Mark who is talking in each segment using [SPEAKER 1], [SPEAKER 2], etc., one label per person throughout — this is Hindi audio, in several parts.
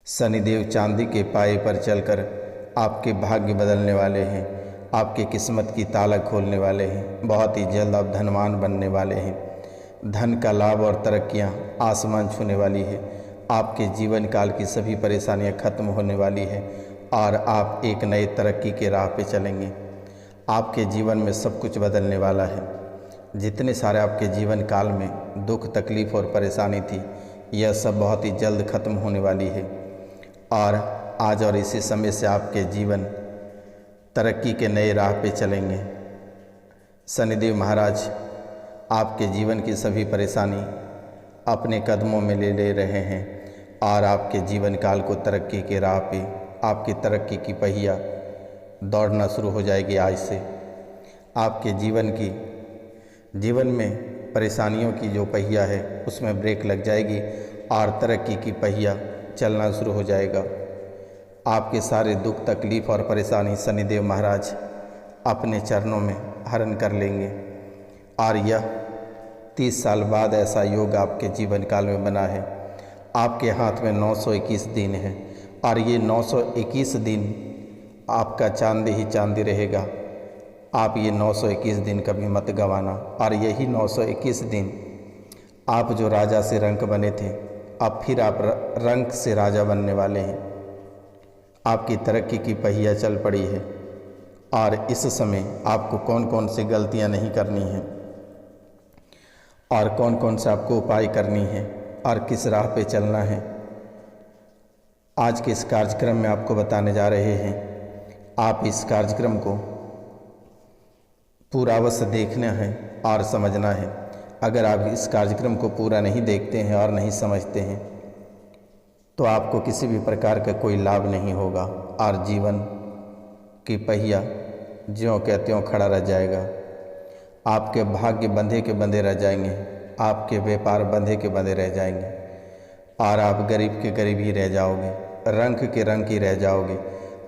[SPEAKER 1] शनिदेव चांदी के पाए पर चलकर आपके भाग्य बदलने वाले हैं, आपकी किस्मत की ताला खोलने वाले हैं। बहुत ही जल्द आप धनवान बनने वाले हैं। धन का लाभ और तरक्कियां आसमान छूने वाली है। आपके जीवन काल की सभी परेशानियां खत्म होने वाली है और आप एक नए तरक्की के राह पे चलेंगे। आपके जीवन में सब कुछ बदलने वाला है। जितने सारे आपके जीवन काल में दुख, तकलीफ़ और परेशानी थी, यह सब बहुत ही जल्द ख़त्म होने वाली है और आज और इसी समय से आपके जीवन तरक्की के नए राह पे चलेंगे। शनिदेव महाराज आपके जीवन की सभी परेशानी अपने कदमों में ले रहे हैं और आपके जीवन काल को तरक्की के राह पे, आपकी तरक्की की पहिया दौड़ना शुरू हो जाएगी। आज से आपके जीवन में परेशानियों की जो पहिया है उसमें ब्रेक लग जाएगी और तरक्की की पहिया चलना शुरू हो जाएगा। आपके सारे दुख, तकलीफ़ और परेशानी शनिदेव महाराज अपने चरणों में हरण कर लेंगे और यह 30 साल बाद ऐसा योग आपके जीवन काल में बना है। आपके हाथ में 921 दिन है और ये 921 दिन आपका चांदी ही चांदी रहेगा। आप ये 921 दिन कभी मत गंवाना और यही 921 दिन आप जो राजा से रंक बने थे, अब फिर आप रंक से राजा बनने वाले हैं। आपकी तरक्की की पहिया चल पड़ी है और इस समय आपको कौन कौन सी गलतियां नहीं करनी हैं और कौन कौन सा आपको उपाय करनी है और किस राह पे चलना है, आज के इस कार्यक्रम में आपको बताने जा रहे हैं। आप इस कार्यक्रम को पूरा अवश्य देखना है और समझना है। अगर आप इस कार्यक्रम को पूरा नहीं देखते हैं और नहीं समझते हैं तो आपको किसी भी प्रकार का कोई लाभ नहीं होगा और जीवन की पहिया ज्यों के त्यों खड़ा रह जाएगा। आपके भाग्य बंधे के बंधे रह जाएंगे, आपके व्यापार बंधे के बंधे रह जाएंगे और आप गरीब के गरीब ही रह जाओगे, रंक के रंक ही रह जाओगे।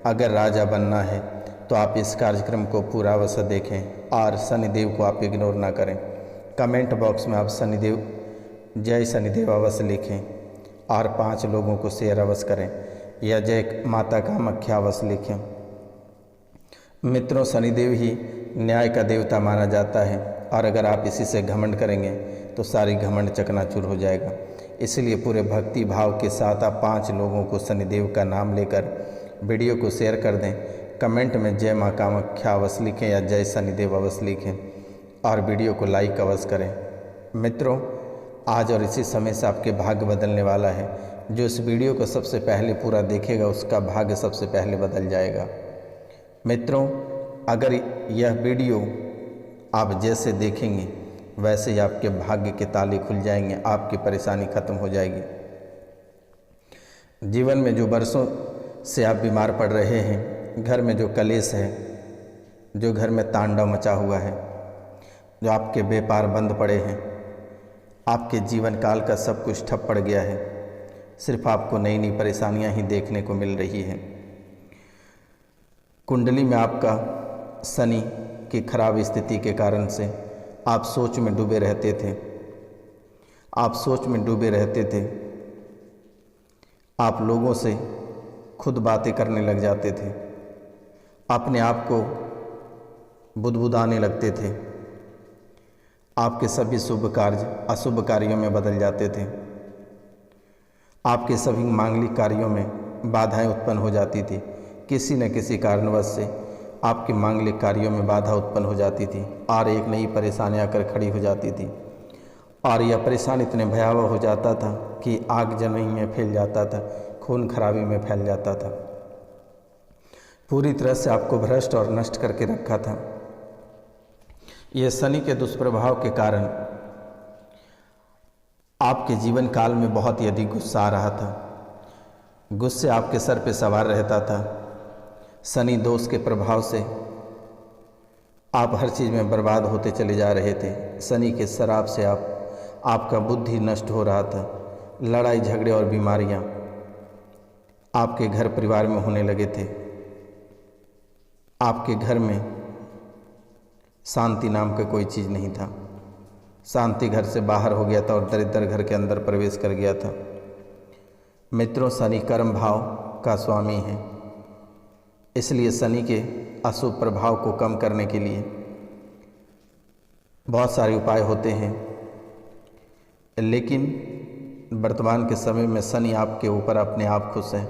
[SPEAKER 1] अगर राजा बनना है तो आप इस कार्यक्रम को पूरा अवश्य देखें और शनिदेव को आप इग्नोर ना करें। कमेंट बॉक्स में आप शनिदेव, जय शनिदेव अवश्य लिखें और 5 लोगों को शेयर अवश्य करें या जय माता कामाख्या अवश्य लिखें। मित्रों, शनिदेव ही न्याय का देवता माना जाता है और अगर आप इसी से घमंड करेंगे तो सारी घमंड चकनाचूर हो जाएगा। इसलिए पूरे भक्ति भाव के साथ आप 5 लोगों को शनिदेव का नाम लेकर वीडियो को शेयर कर दें। कमेंट में जय माँ कामाख्या अवश्य लिखें या जय शनिदेव अवश्य लिखें और वीडियो को लाइक अवश्य करें। मित्रों, आज और इसी समय से आपके भाग्य बदलने वाला है। जो इस वीडियो को सबसे पहले पूरा देखेगा उसका भाग्य सबसे पहले बदल जाएगा। मित्रों, अगर यह वीडियो आप जैसे देखेंगे वैसे ही आपके भाग्य के ताले खुल जाएंगे, आपकी परेशानी खत्म हो जाएगी। जीवन में जो बरसों से आप बीमार पड़ रहे हैं, घर में जो कलेश है, जो घर में तांडव मचा हुआ है, जो आपके व्यापार बंद पड़े हैं, आपके जीवन काल का सब कुछ ठप पड़ गया है, सिर्फ आपको नई नई परेशानियां ही देखने को मिल रही हैं। कुंडली में आपका शनि की खराब स्थिति के कारण से आप सोच में डूबे रहते थे। आप लोगों से खुद बातें करने लग जाते थे, अपने आप को बुदबुदाने लगते थे। आपके सभी शुभ कार्य अशुभ कार्यों में बदल जाते थे। आपके सभी मांगलिक कार्यों में बाधाएं उत्पन्न हो जाती थी। किसी न किसी कारणवश से आपके मांगलिक कार्यों में बाधा उत्पन्न हो जाती थी और एक नई परेशानी आकर खड़ी हो जाती थी और यह परेशानी इतने भयावह हो जाता था कि आग जमी में फैल जाता था, खून खराबी में फैल जाता था। पूरी तरह से आपको भ्रष्ट और नष्ट करके रखा था। यह शनि के दुष्प्रभाव के कारण आपके जीवन काल में बहुत ही अधिक गुस्सा आ रहा था। गुस्से आपके सर पे सवार रहता था। शनि दोष के प्रभाव से आप हर चीज़ में बर्बाद होते चले जा रहे थे। शनि के शराब से आपका बुद्धि नष्ट हो रहा था। लड़ाई झगड़े और बीमारियां आपके घर परिवार में होने लगे थे। आपके घर में शांति नाम का कोई चीज़ नहीं था। शांति घर से बाहर हो गया था और दरिद्र घर के अंदर प्रवेश कर गया था। मित्रों, शनि कर्म भाव का स्वामी है, इसलिए शनि के अशुभ प्रभाव को कम करने के लिए बहुत सारे उपाय होते हैं। लेकिन वर्तमान के समय में शनि आपके ऊपर अपने आप खुश है।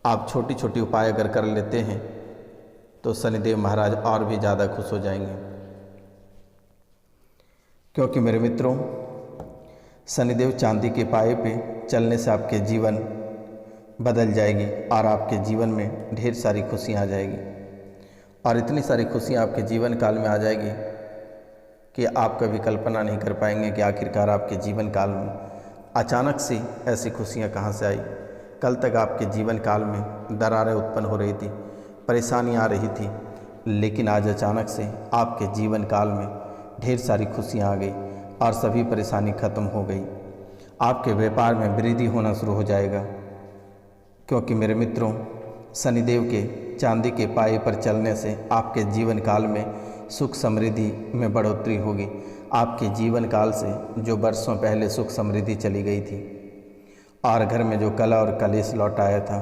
[SPEAKER 1] आप छोटी छोटी उपाय अगर कर लेते हैं तो शनिदेव महाराज और भी ज़्यादा खुश हो जाएंगे। क्योंकि मेरे मित्रों, शनिदेव चांदी के पाए पे चलने से आपके जीवन बदल जाएगी और आपके जीवन में ढेर सारी खुशियाँ आ जाएगी। और इतनी सारी खुशियाँ आपके जीवन काल में आ जाएगी कि आप कभी कल्पना नहीं कर पाएंगे कि आखिरकार आपके जीवन काल में अचानक से ऐसी खुशियाँ कहाँ से आई। कल तक आपके जीवन काल में दरारें उत्पन्न हो रही थी, परेशानियाँ आ रही थी, लेकिन आज अचानक से आपके जीवन काल में ढेर सारी खुशियाँ आ गई और सभी परेशानी खत्म हो गई। आपके व्यापार में वृद्धि होना शुरू हो जाएगा। क्योंकि मेरे मित्रों, शनिदेव के चांदी के पाए पर चलने से आपके जीवन काल में सुख समृद्धि में बढ़ोतरी होगी। आपके जीवन काल से जो वर्षों पहले सुख समृद्धि चली गई थी और घर में जो कला और कलेश लौट आया था,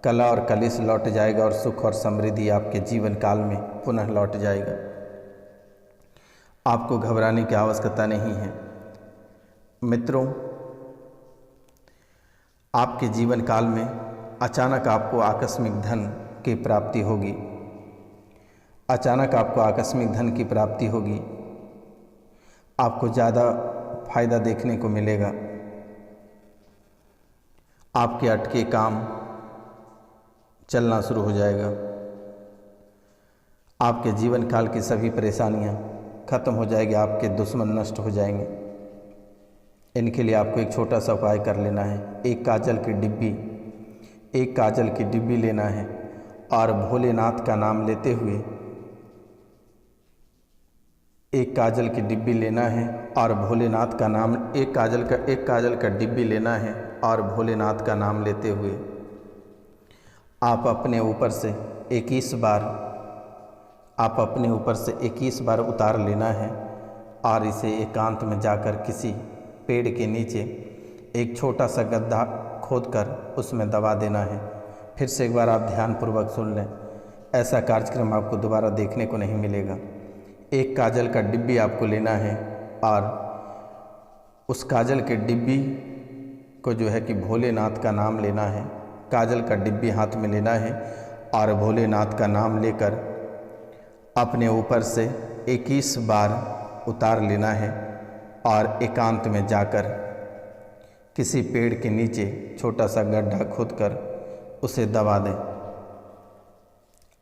[SPEAKER 1] कला और कलेश लौट जाएगा और सुख और समृद्धि आपके जीवन काल में पुनः लौट जाएगा। आपको घबराने की आवश्यकता नहीं है। मित्रों, आपके जीवन काल में अचानक आपको आकस्मिक धन की प्राप्ति होगी। अचानक आपको आकस्मिक धन की प्राप्ति होगी। आपको ज़्यादा फायदा देखने को मिलेगा। आपके अटके काम चलना शुरू हो जाएगा। आपके जीवन काल की सभी परेशानियां खत्म हो जाएगी। आपके दुश्मन नष्ट हो जाएंगे। इनके लिए आपको एक छोटा सा उपाय कर लेना है। एक काजल की डिब्बी लेना है और भोलेनाथ का नाम लेते हुए एक काजल की डिब्बी लेना है और भोलेनाथ का नाम एक काजल का डिब्बी लेना है और भोलेनाथ का नाम लेते हुए आप अपने ऊपर से 21 बार उतार लेना है और इसे एकांत में जाकर किसी पेड़ के नीचे एक छोटा सा गड्ढा खोदकर उसमें दबा देना है। फिर से एक बार आप ध्यानपूर्वक सुन लें। ऐसा कार्यक्रम आपको दोबारा देखने को नहीं मिलेगा। एक काजल का डिब्बी आपको लेना है और उस काजल के डिब्बी को जो है कि भोलेनाथ का नाम लेना है। काजल का डिब्बी हाथ में लेना है और भोलेनाथ का नाम लेकर अपने ऊपर से 21 बार उतार लेना है और एकांत में जाकर किसी पेड़ के नीचे छोटा सा गड्ढा खोदकर उसे दबा दें।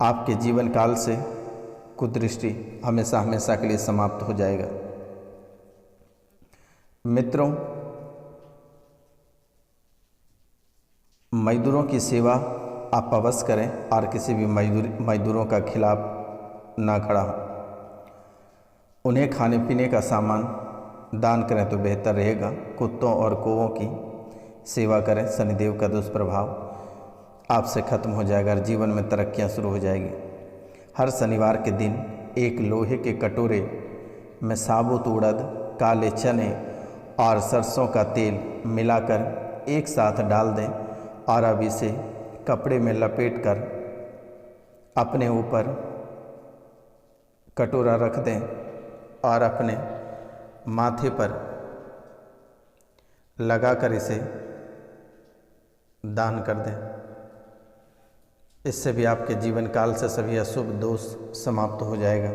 [SPEAKER 1] आपके जीवन काल से कुदृष्टि हमेशा हमेशा के लिए समाप्त हो जाएगा। मित्रों, मजदूरों की सेवा आप अवश्य करें और किसी भी मजदूरों का खिलाफ ना खड़ा हो। उन्हें खाने पीने का सामान दान करें तो बेहतर रहेगा। कुत्तों और कौवों की सेवा करें। शनिदेव का दुष्प्रभाव आपसे खत्म हो जाएगा और जीवन में तरक्कियां शुरू हो जाएगी। हर शनिवार के दिन एक लोहे के कटोरे में साबुत उड़द, काले चने और सरसों का तेल मिलाकर एक साथ डाल दें और अब इसे कपड़े में लपेटकर अपने ऊपर कटोरा रख दें और अपने माथे पर लगाकर इसे दान कर दें। इससे भी आपके जीवन काल से सभी अशुभ दोष समाप्त हो जाएगा।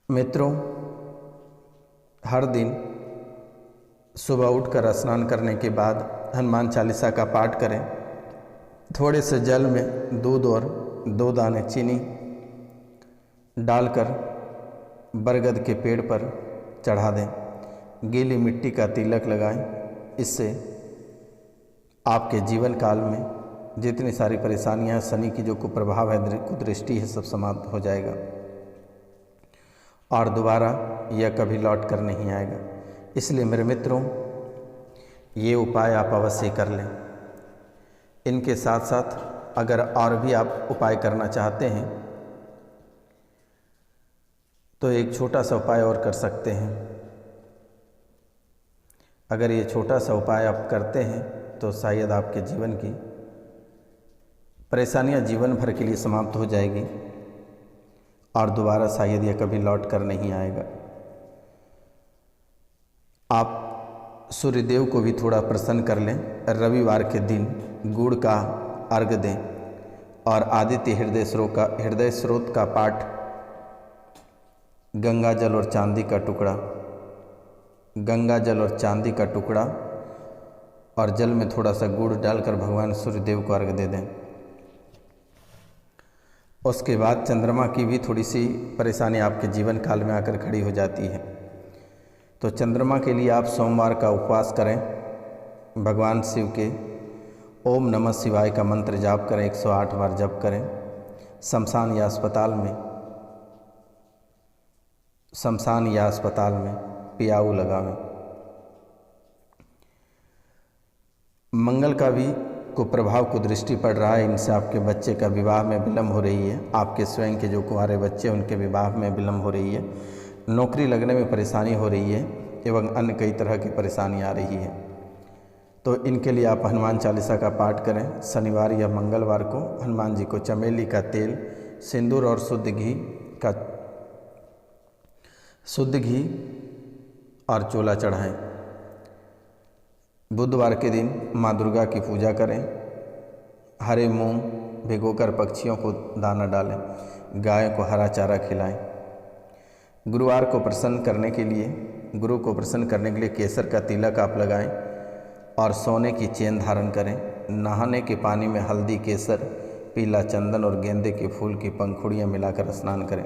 [SPEAKER 1] मित्रों, हर दिन सुबह उठकर स्नान करने के बाद हनुमान चालीसा का पाठ करें। थोड़े से जल में दूध और 2 दाने चीनी डालकर बरगद के पेड़ पर चढ़ा दें। गीली मिट्टी का तिलक लगाएं। इससे आपके जीवन काल में जितनी सारी परेशानियां, शनि की जो कुप्रभाव है, कुदृष्टि है, सब समाप्त हो जाएगा और दोबारा यह कभी लौट कर नहीं आएगा। इसलिए मेरे मित्रों, ये उपाय आप अवश्य कर लें। इनके साथ साथ अगर और भी आप उपाय करना चाहते हैं तो एक छोटा सा उपाय और कर सकते हैं। अगर ये छोटा सा उपाय आप करते हैं तो शायद आपके जीवन की परेशानियां जीवन भर के लिए समाप्त हो जाएगी और दोबारा शायद यह कभी लौट कर नहीं आएगा। आप सूर्यदेव को भी थोड़ा प्रसन्न कर लें। रविवार के दिन गुड़ का अर्घ दें और आदित्य हृदय स्रोत का पाठ, गंगा जल और चांदी का टुकड़ा और जल में थोड़ा सा गुड़ डालकर भगवान सूर्यदेव को अर्घ दे दें। उसके बाद चंद्रमा की भी थोड़ी सी परेशानी आपके जीवन काल में आकर खड़ी हो जाती है। तो चंद्रमा के लिए आप सोमवार का उपवास करें, भगवान शिव के ओम नमः शिवाय का मंत्र जाप करें, 108 बार जप करें। शमशान या अस्पताल में पियाऊ लगावें। मंगल का भी कुप्रभाव कुदृष्टि पड़ रहा है, इनसे आपके बच्चे का विवाह में विलम्ब हो रही है। आपके स्वयं के जो कुंवारे बच्चे उनके विवाह में विलम्ब हो रही है। नौकरी लगने में परेशानी हो रही है एवं अन्य कई तरह की परेशानी आ रही है। तो इनके लिए आप हनुमान चालीसा का पाठ करें। शनिवार या मंगलवार को हनुमान जी को चमेली का तेल, सिंदूर और शुद्ध घी और चोला चढ़ाएं। बुधवार के दिन माँ दुर्गा की पूजा करें। हरे मूंग भिगोकर पक्षियों को दाना डालें, गाय को हरा चारा खिलाएं। गुरुवार को प्रसन्न करने के लिए केसर का तिलक आप लगाएं और सोने की चेन धारण करें। नहाने के पानी में हल्दी, केसर, पीला चंदन और गेंदे के फूल की पंखुड़ियाँ मिलाकर स्नान करें।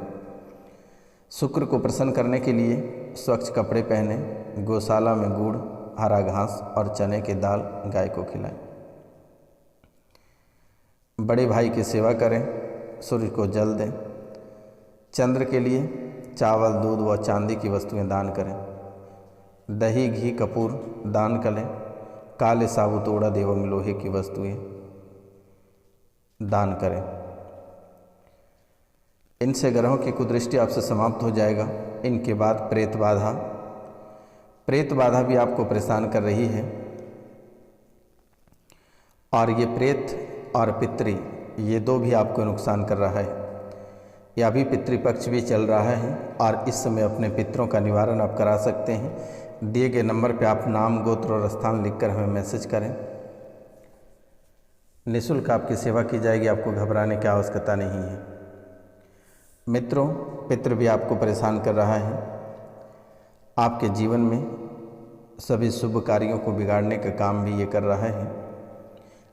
[SPEAKER 1] शुक्र को प्रसन्न करने के लिए स्वच्छ कपड़े पहने, गौशाला में गुड़, हरा घास और चने की दाल गाय को खिलाएं। बड़े भाई की सेवा करें, सूर्य को जल दें। चंद्र के लिए चावल, दूध व चांदी की वस्तुएं दान करें। दही, घी, कपूर दान करें। काले साबुत उड़द एवं लोहे की वस्तुएं दान करें। इनसे ग्रहों की कुदृष्टि आपसे समाप्त हो जाएगा। इनके बाद प्रेत बाधा भी आपको परेशान कर रही है और ये प्रेत और पितृ ये दो भी आपको नुकसान कर रहा है। या भी पितृपक्ष भी चल रहा है और इस समय अपने पितरों का निवारण आप करा सकते हैं। दिए गए नंबर पे आप नाम, गोत्र और स्थान लिखकर हमें मैसेज करें। निःशुल्क आपकी सेवा की जाएगी, आपको घबराने की आवश्यकता नहीं है। मित्रों, पितृ भी आपको परेशान कर रहा है। आपके जीवन में सभी शुभ कार्यों को बिगाड़ने का काम भी ये कर रहा है।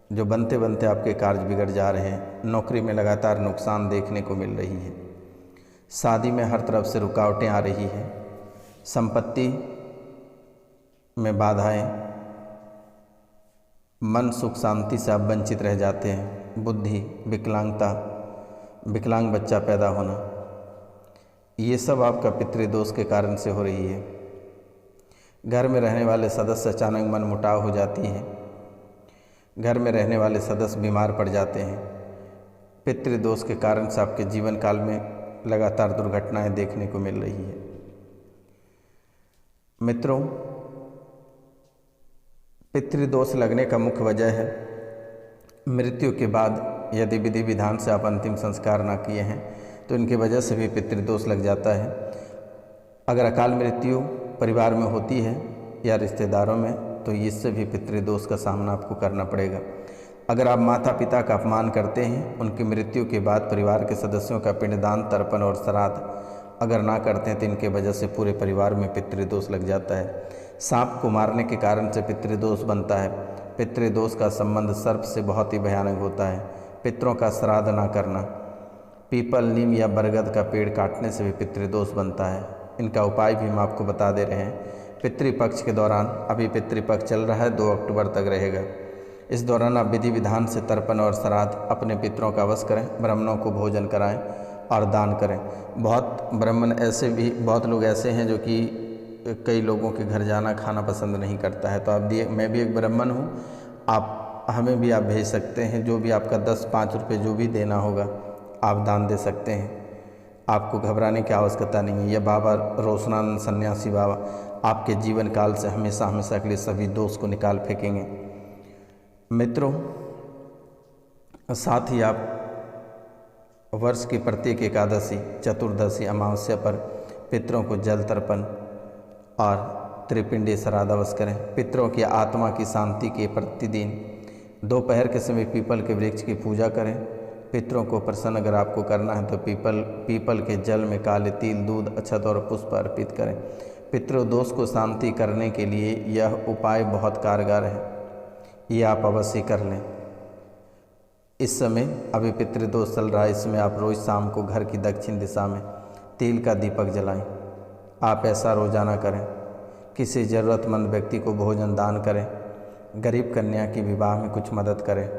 [SPEAKER 1] जो बनते बनते आपके कार्य बिगड़ जा रहे हैं। नौकरी में लगातार नुकसान देखने को मिल रही है। शादी में हर तरफ से रुकावटें आ रही है। संपत्ति में बाधाएं, मन सुख शांति से आप वंचित रह जाते हैं। बुद्धि, विकलांग बच्चा पैदा होना, ये सब आपका पितृदोष के कारण से हो रही है। घर में रहने वाले सदस्य अचानक मन मुटाव हो जाती है। घर में रहने वाले सदस्य बीमार पड़ जाते हैं। पितृदोष के कारण से आपके जीवन काल में लगातार दुर्घटनाएं देखने को मिल रही है। मित्रों, पितृदोष लगने का मुख्य वजह है मृत्यु के बाद यदि विधि विधान से आप अंतिम संस्कार ना किए हैं तो इनकी वजह से भी पितृदोष लग जाता है। अगर अकाल मृत्यु परिवार में होती है या रिश्तेदारों में तो इससे भी पितृदोष का सामना आपको करना पड़ेगा। अगर आप माता पिता का अपमान करते हैं, उनकी मृत्यु के बाद परिवार के सदस्यों का पिंडदान, तर्पण और श्राद्ध अगर ना करते हैं तो इनके वजह से पूरे परिवार में पितृदोष लग जाता है। सांप को मारने के कारण से पितृदोष बनता है। पितृदोष का संबंध सर्प से बहुत ही भयानक होता है। पितरों का श्राद्ध ना करना, पीपल, नीम या बरगद का पेड़ काटने से भी पितृदोष बनता है। इनका उपाय भी हम आपको बता दे रहे हैं। पितृपक्ष के दौरान, अभी पितृपक्ष चल रहा है, 2 अक्टूबर तक रहेगा। इस दौरान आप विधि विधान से तर्पण और श्राद्ध अपने पितरों का अवश्य करें। ब्राह्मणों को भोजन कराएं और दान करें। बहुत लोग ऐसे हैं जो कि कई लोगों के घर जाना खाना पसंद नहीं करता है। तो आप मैं भी एक ब्राह्मण हूँ, आप हमें भी आप भेज सकते हैं। जो भी आपका 10-5 रुपये जो भी देना होगा आप दान दे सकते हैं। आपको घबराने की आवश्यकता नहीं है। यह बाबा रोशनानंद सन्यासी बाबा आपके जीवन काल से हमेशा हमेशा के लिए सभी दोष को निकाल फेंकेंगे। मित्रों, साथ ही आप वर्ष की प्रत्येक एकादशी, चतुर्दशी, अमावस्या पर पितरों को जल तर्पण और त्रिपिंडी श्राद्ध अवश्य करें। पितरों की आत्मा की शांति के प्रतिदिन दोपहर के समय पीपल के वृक्ष की पूजा करें। पितरों को प्रसन्न अगर आपको करना है तो पीपल के जल में काले तिल, दूध, अक्षत और पुष्प अर्पित करें। पितृदोष को शांति करने के लिए यह उपाय बहुत कारगर है, ये आप अवश्य कर लें। इस समय अभी पितृदोष चल रहा है, इसमें आप रोज़ शाम को घर की दक्षिण दिशा में तिल का दीपक जलाएं। आप ऐसा रोजाना करें। किसी ज़रूरतमंद व्यक्ति को भोजन दान करें। गरीब कन्या की विवाह में कुछ मदद करें।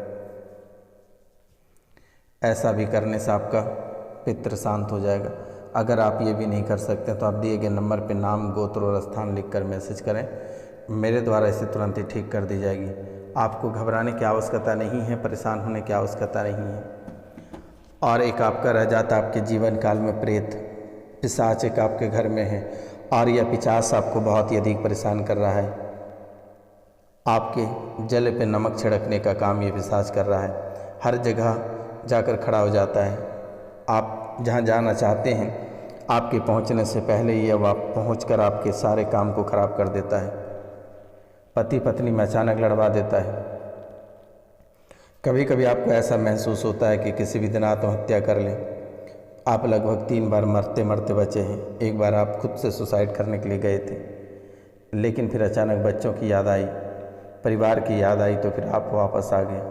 [SPEAKER 1] ऐसा भी करने से आपका पितृ शांत हो जाएगा। अगर आप ये भी नहीं कर सकते तो आप दिए गए नंबर पर नाम, गोत्र और स्थान लिखकर मैसेज करें। मेरे द्वारा इसे तुरंत ही ठीक कर दी जाएगी। आपको घबराने की आवश्यकता नहीं है, परेशान होने की आवश्यकता नहीं है। और एक आपका रह जाता आपके जीवन काल में प्रेत, पिशाच एक आपके घर में है और यह पिशाच आपको बहुत ही अधिक परेशान कर रहा है। आपके जल पे नमक छिड़कने का काम ये पिशाच कर रहा है। हर जगह जाकर खड़ा हो जाता है। आप जहाँ जाना चाहते हैं आपके पहुँचने से पहले ही अब आप पहुँचकर आपके सारे काम को खराब कर देता है। पति पत्नी में अचानक लड़वा देता है। कभी कभी आपको ऐसा महसूस होता है कि किसी भी दिन आत्महत्या कर लें। आप लगभग 3 बार मरते मरते बचे हैं। एक बार आप खुद से सुसाइड करने के लिए गए थे, लेकिन फिर अचानक बच्चों की याद आई, परिवार की याद आई तो फिर आप वापस आ गए।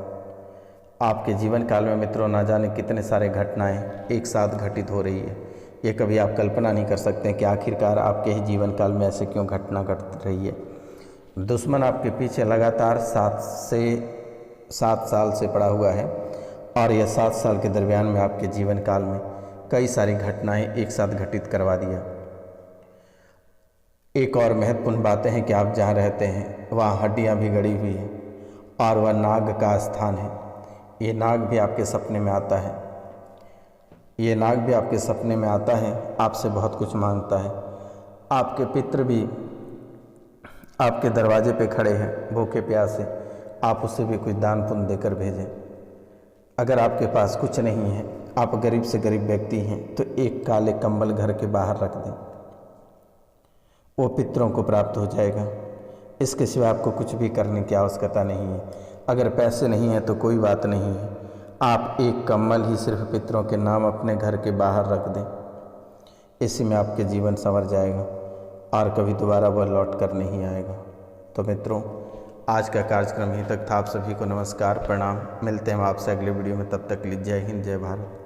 [SPEAKER 1] आपके जीवन काल में मित्रों ना जाने कितने सारे घटनाएं एक साथ घटित हो रही है। ये कभी आप कल्पना नहीं कर सकते कि आखिरकार आपके ही जीवन काल में ऐसे क्यों घटना घट रही है। दुश्मन आपके पीछे लगातार 7 साल से पड़ा हुआ है और यह 7 साल के दरमियान में आपके जीवन काल में कई सारी घटनाएं एक साथ घटित करवा दिया। एक और महत्वपूर्ण बातें हैं कि आप जहाँ रहते हैं वहाँ हड्डियाँ भी गड़ी हुई हैं और वह नाग का स्थान है। ये नाग भी आपके सपने में आता है। ये नाग भी आपके सपने में आता है, आपसे बहुत कुछ मांगता है। आपके पितृ भी आपके दरवाजे पे खड़े हैं भूखे प्यासे। आप उससे भी कुछ दान पुण्य देकर भेजें। अगर आपके पास कुछ नहीं है, आप गरीब से गरीब व्यक्ति हैं, तो एक काले कंबल घर के बाहर रख दें, वो पितरों को प्राप्त हो जाएगा। इसके सिवा आपको कुछ भी करने की आवश्यकता नहीं है। अगर पैसे नहीं हैं तो कोई बात नहीं है, आप एक कंबल ही सिर्फ पितरों के नाम अपने घर के बाहर रख दें। इसी में आपके जीवन संवर जाएगा और कभी दोबारा वह लौट कर नहीं आएगा। तो मित्रों, आज का कार्यक्रम यहीं तक था। आप सभी को नमस्कार, प्रणाम। मिलते हैं हम आपसे अगले वीडियो में। तब तक के लिए जय हिंद, जय भारत।